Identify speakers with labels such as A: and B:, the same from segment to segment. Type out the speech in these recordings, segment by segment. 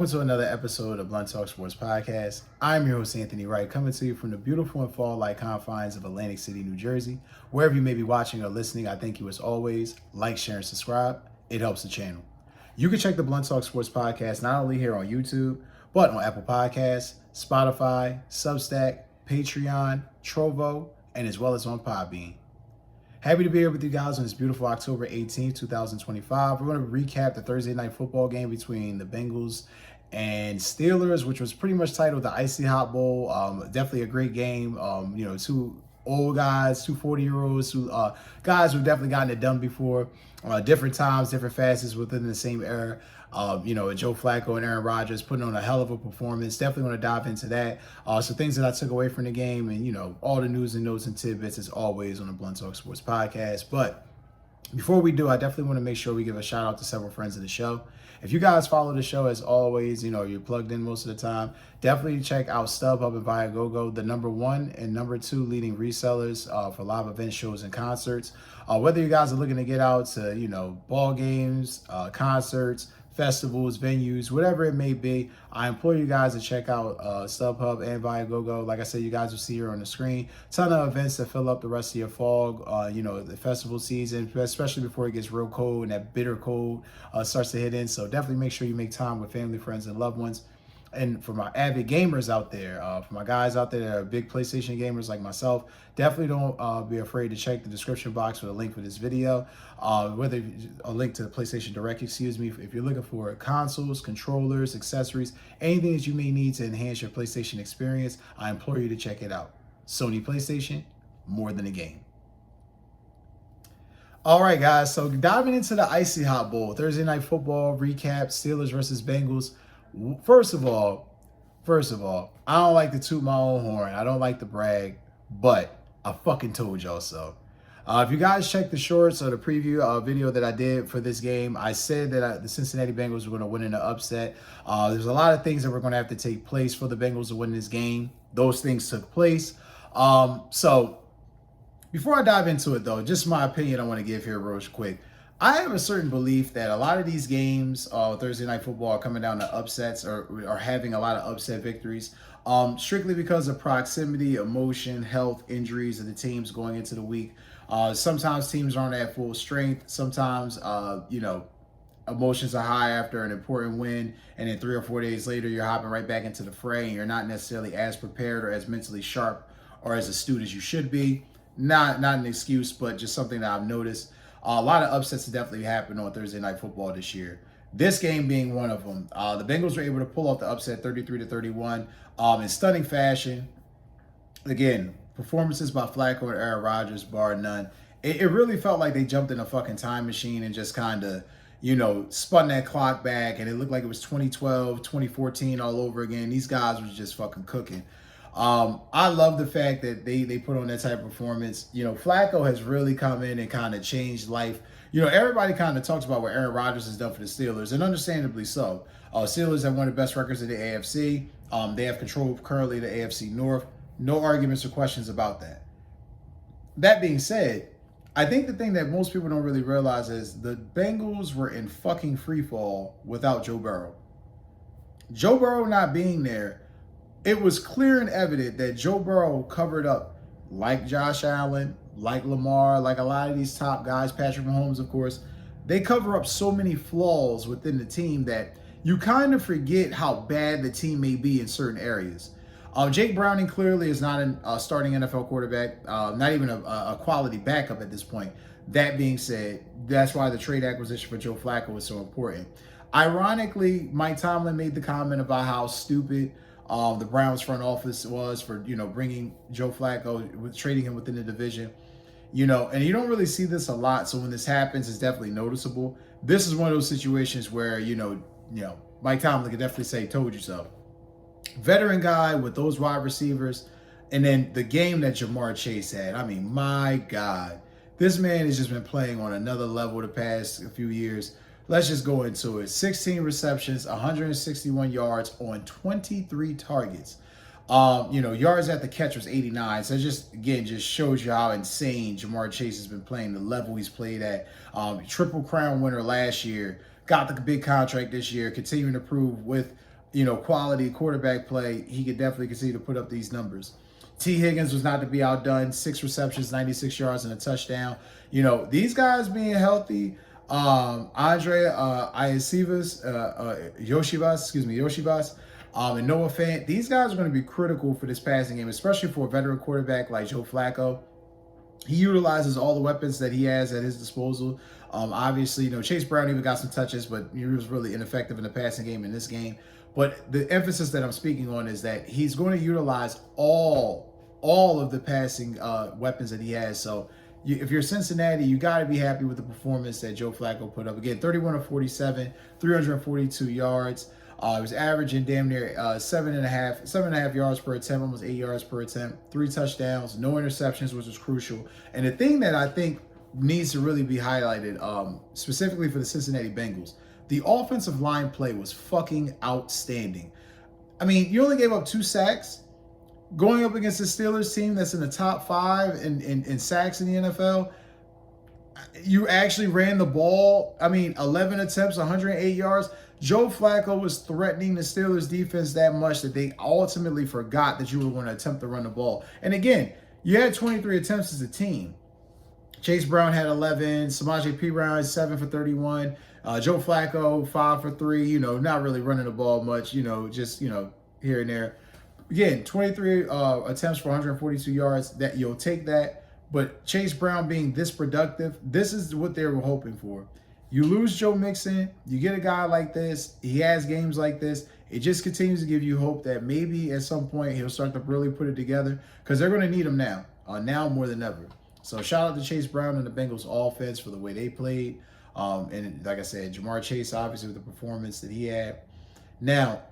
A: welcome to another episode of Blunt Talk Sports Podcast. I'm your host, Anthony Wright, coming to you from the beautiful and fall-like confines of Atlantic City, New Jersey. Wherever you may be watching or listening, I thank you as always. Like, share, and subscribe. It helps the channel. You can check the Blunt Talk Sports Podcast not only here on YouTube, but on Apple Podcasts, Spotify, Substack, Patreon, Trovo, and as well as on Podbean. Happy to be here with you guys on this beautiful October 18th, 2025. We're going to recap the Thursday night football game between the Bengals and Steelers, which was pretty much titled the Icy Hot Bowl. Definitely a great game. Two old guys, two 40-year-olds, guys who've definitely gotten it done before. Different times, different facets within the same era. Joe Flacco and Aaron Rodgers putting on a hell of a performance. Definitely want to dive into that. So things that I took away from the game and, all the news and notes and tidbits as always on the Blunt Talk Sports Podcast. But before we do, I definitely want to make sure we give a shout out to several friends of the show. If you guys follow the show, as always, you're plugged in most of the time, definitely check out StubHub and Viagogo, the number 1 and number 2 leading resellers for live event shows and concerts. Whether you guys are looking to get out to, ball games, concerts, festivals, venues, whatever it may be, I implore you guys to check out StubHub and Viagogo. Like I said, you guys will see here on the screen, ton of events to fill up the rest of your fall, the festival season, especially before it gets real cold and that bitter cold starts to hit in. So definitely make sure you make time with family, friends, and loved ones. And for my avid gamers out there, for my guys out there that are big PlayStation gamers like myself, definitely don't be afraid to check the description box for the link for this video, whether a link to the PlayStation Direct, if you're looking for consoles, controllers, accessories, anything that you may need to enhance your PlayStation experience, I implore you to check it out. Sony PlayStation, more than a game. All right, guys, so diving into the Icy Hot Bowl, Thursday night football recap, Steelers versus Bengals. First of all, I don't like to toot my own horn. I don't like to brag, but I fucking told y'all so. If you guys check the shorts or the preview video that I did for this game, I said that the Cincinnati Bengals were going to win in an upset. There's a lot of things that were going to have to take place for the Bengals to win this game. Those things took place. So before I dive into it, though, just my opinion I want to give here real quick. I have a certain belief that a lot of these games, Thursday night football, are coming down to upsets or are having a lot of upset victories, strictly because of proximity, emotion, health, injuries of the teams going into the week. Sometimes teams aren't at full strength. Sometimes, emotions are high after an important win, and then 3 or 4 days later, you're hopping right back into the fray, and you're not necessarily as prepared or as mentally sharp or as astute as you should be. Not an excuse, but just something that I've noticed. A lot of upsets have definitely happened on Thursday night football this year. This game being one of them. The Bengals were able to pull off the upset 33-31 in stunning fashion. Again, performances by Flacco and Aaron Rodgers, bar none. It really felt like they jumped in a fucking time machine and just kind of, spun that clock back, and it looked like it was 2012, 2014 all over again. These guys was just fucking cooking. I love the fact that they put on that type of performance. Flacco has really come in and kind of changed life. Everybody kind of talks about what Aaron Rodgers has done for the Steelers, and understandably so. Steelers have one of the best records in the AFC. They have control currently of the AFC North. No arguments or questions about that. That being said, I think the thing that most people don't really realize is the Bengals were in fucking free fall without Joe Burrow. Joe Burrow not being there, it was clear and evident that Joe Burrow covered up, like Josh Allen, like Lamar, like a lot of these top guys, Patrick Mahomes, of course. They cover up so many flaws within the team that you kind of forget how bad the team may be in certain areas. Jake Browning clearly is not a starting NFL quarterback, not even a quality backup at this point. That being said, that's why the trade acquisition for Joe Flacco was so important. Ironically, Mike Tomlin made the comment about how stupid the Browns front office was for, bringing Joe Flacco, trading him within the division, and you don't really see this a lot. So when this happens, it's definitely noticeable. This is one of those situations where, Mike Tomlin could definitely say, told you so. Veteran guy with those wide receivers. And then the game that Jamar Chase had. I mean, my God, this man has just been playing on another level the past few years. Let's just go into it. 16 receptions, 161 yards on 23 targets. Yards at the catch was 89. So it just shows you how insane Jamar Chase has been playing, the level he's played at. Triple Crown winner last year, got the big contract this year, continuing to prove with quality quarterback play, he could definitely continue to put up these numbers. T. Higgins was not to be outdone. 6 receptions, 96 yards, and a touchdown. These guys being healthy, Andre Yoshibas, and Noah Fant, these guys are going to be critical for this passing game, especially for a veteran quarterback like Joe Flacco. He utilizes all the weapons that he has at his disposal. Obviously, Chase Brown even got some touches, but he was really ineffective in the passing game in this game. But the emphasis that I'm speaking on is that he's going to utilize all of the passing weapons that he has. So if you're Cincinnati, you got to be happy with the performance that Joe Flacco put up. Again, 31 of 47, 342 yards. It was averaging damn near 7.5 yards per attempt, almost 8 yards per attempt, 3 touchdowns, no interceptions, which was crucial. And the thing that I think needs to really be highlighted, specifically for the Cincinnati Bengals, the offensive line play was fucking outstanding. I mean, you only gave up 2 sacks. Going up against the Steelers team that's in the top 5 in sacks in the NFL, you actually ran the ball. 11 attempts, 108 yards. Joe Flacco was threatening the Steelers defense that much that they ultimately forgot that you were going to attempt to run the ball. And again, you had 23 attempts as a team. Chase Brown had 11. Samaje Perine had 7 for 31. Joe Flacco, 5 for 3. Not really running the ball much, just, here and there. Again, 23 attempts for 142 yards. That you'll take that. But Chase Brown being this productive, this is what they were hoping for. You lose Joe Mixon, you get a guy like this, he has games like this, it just continues to give you hope that maybe at some point he'll start to really put it together, because they're going to need him now more than ever. So shout out to Chase Brown and the Bengals offense for the way they played. And like I said, Jamar Chase, obviously, with the performance that he had. Now,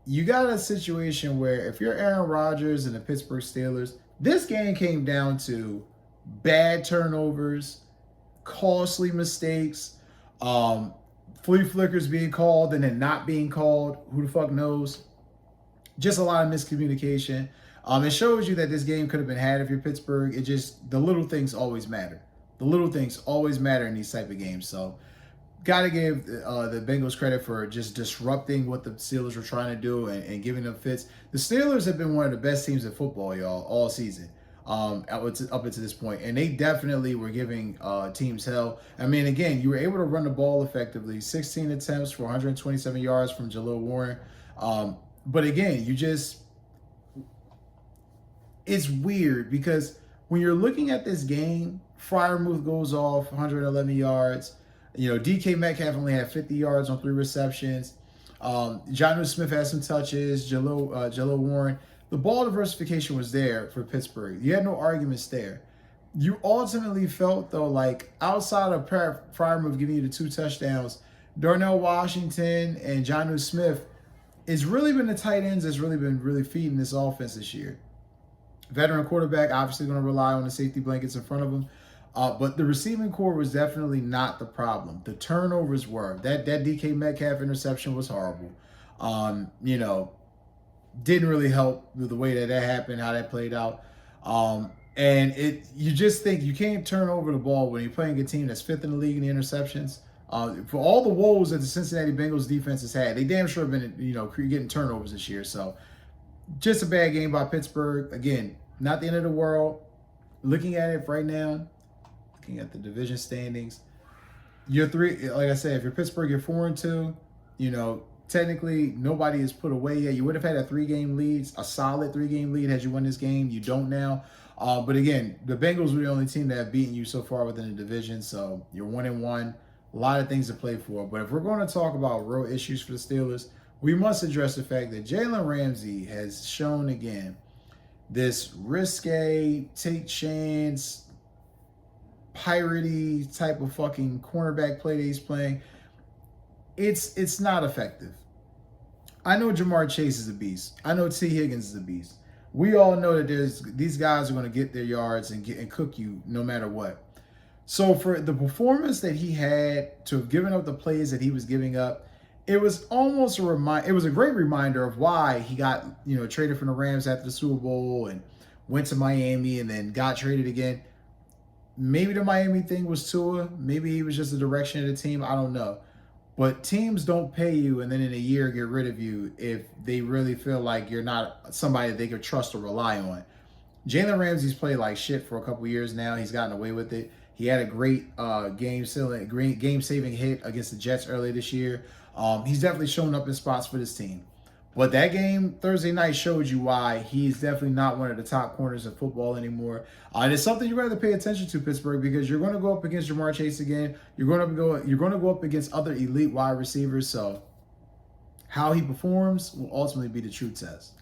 A: you got a situation where if you're Aaron Rodgers and the Pittsburgh Steelers, this game came down to bad turnovers, costly mistakes, flea flickers being called and then not being called. Who the fuck knows? Just a lot of miscommunication. It shows you that this game could have been had if you're Pittsburgh. The little things always matter. The little things always matter in these type of games. So got to give the Bengals credit for just disrupting what the Steelers were trying to do and giving them fits. The Steelers have been one of the best teams in football, y'all, all season. Up until this point, and they definitely were giving teams hell. Again, you were able to run the ball effectively. 16 attempts for 127 yards from Jaleel Warren. But again, it's weird because when you're looking at this game, Freiermuth goes off 111 yards. DK Metcalf only had 50 yards on 3 receptions. Jonnu Smith had some touches. Jaleel Warren. The ball diversification was there for Pittsburgh. You had no arguments there. You ultimately felt, though, like outside of Freiermuth giving you the 2 touchdowns, Darnell Washington and Jonnu Smith, it's really been the tight ends that's really been feeding this offense this year. Veteran quarterback, obviously going to rely on the safety blankets in front of him. But the receiving core was definitely not the problem. The turnovers were. That DK Metcalf interception was horrible. Didn't really help with the way that happened, how that played out. And you just think you can't turn over the ball when you're playing a team that's 5th in the league in the interceptions. For all the woes that the Cincinnati Bengals defense has had, they damn sure have been, getting turnovers this year. So just a bad game by Pittsburgh. Again, not the end of the world. Looking at it right now, looking at the division standings, you're 3. Like I said, if you're Pittsburgh, you're 4-2. Technically, nobody is put away yet. You would have had a 3-game lead, a solid 3-game lead had you won this game. You don't now. But again, the Bengals were the only team that have beaten you so far within the division. So you're 1-1. A lot of things to play for. But if we're going to talk about real issues for the Steelers, we must address the fact that Jalen Ramsey has shown again this risque, take chance, piratey type of fucking cornerback play that he's playing. It's not effective. I know Jamar Chase is a beast. I know T. Higgins is a beast. We all know that these guys are going to get their yards and cook you no matter what. So for the performance that he had, to have given up the plays that he was giving up, it was almost it was a great reminder of why he got traded from the Rams after the Super Bowl and went to Miami and then got traded again. Maybe the Miami thing was Tua. Maybe he was just the direction of the team. I don't know. But teams don't pay you and then in a year get rid of you if they really feel like you're not somebody that they could trust or rely on. Jalen Ramsey's played like shit for a couple years now. He's gotten away with it. He had a great game-saving hit against the Jets earlier this year. He's definitely shown up in spots for this team. But that game Thursday night showed you why he's definitely not one of the top corners of football anymore. And it's something you're going to pay attention to, Pittsburgh, because you're going to go up against Jamar Chase again. You're going to go up against other elite wide receivers. So how he performs will ultimately be the true test.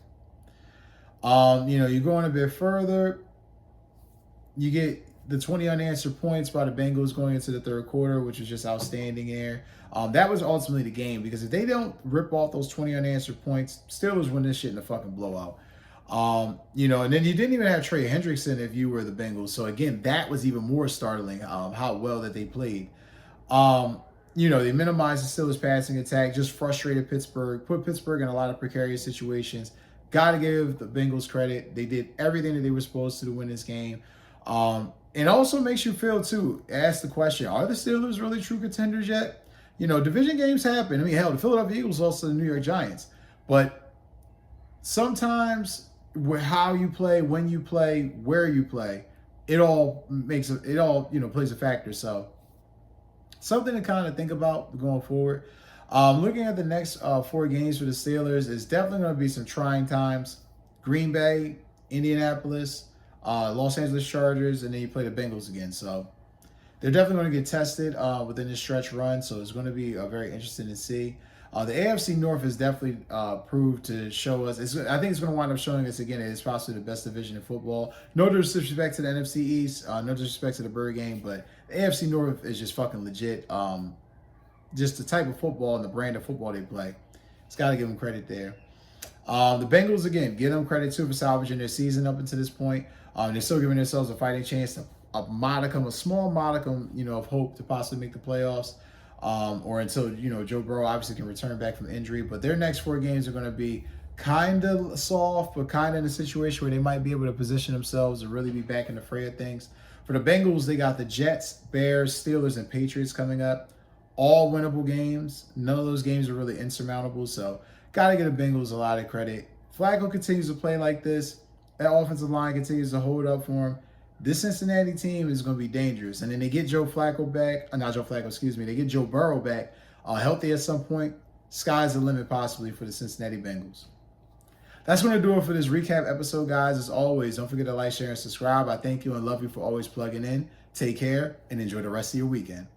A: You're going a bit further. You get the 20 unanswered points by the Bengals going into the third quarter, which was just outstanding there. That was ultimately the game, because if they don't rip off those 20 unanswered points, Steelers win this shit in a fucking blowout. And then you didn't even have Trey Hendrickson if you were the Bengals. So again, that was even more startling, how well that they played. They minimized the Steelers passing attack, just frustrated Pittsburgh, put Pittsburgh in a lot of precarious situations. Got to give the Bengals credit. They did everything that they were supposed to win this game. And also makes you feel, too, ask the question, are the Steelers really true contenders yet? Division games happen. I mean, hell, the Philadelphia Eagles lost to the New York Giants. But sometimes how you play, when you play, where you play, it all plays a factor. So something to kind of think about going forward. Looking at the next 4 games for the Steelers, it's definitely going to be some trying times. Green Bay, Indianapolis, Los Angeles Chargers, and then you play the Bengals again. So they're definitely going to get tested within this stretch run. So it's going to be very interesting to see. The AFC North has definitely proved to show us. I think it's going to wind up showing us again that it's possibly the best division in football. No disrespect to the NFC East, no disrespect to the Bird game, but the AFC North is just fucking legit. Just the type of football and the brand of football they play. It's got to give them credit there. The Bengals, again, give them credit too for salvaging their season up until this point. They're still giving themselves a fighting chance, a small modicum, of hope to possibly make the playoffs, or until, Joe Burrow obviously can return back from injury. But their next 4 games are going to be kind of soft, but kind of in a situation where they might be able to position themselves to really be back in the fray of things. For the Bengals, they got the Jets, Bears, Steelers, and Patriots coming up. All winnable games. None of those games are really insurmountable, so got to give the Bengals a lot of credit. Flacco continues to play like this. That offensive line continues to hold up for him. This Cincinnati team is going to be dangerous. And then they get They get Joe Burrow back healthy at some point. Sky's the limit possibly for the Cincinnati Bengals. That's going to do it for this recap episode, guys. As always, don't forget to like, share, and subscribe. I thank you and love you for always plugging in. Take care and enjoy the rest of your weekend.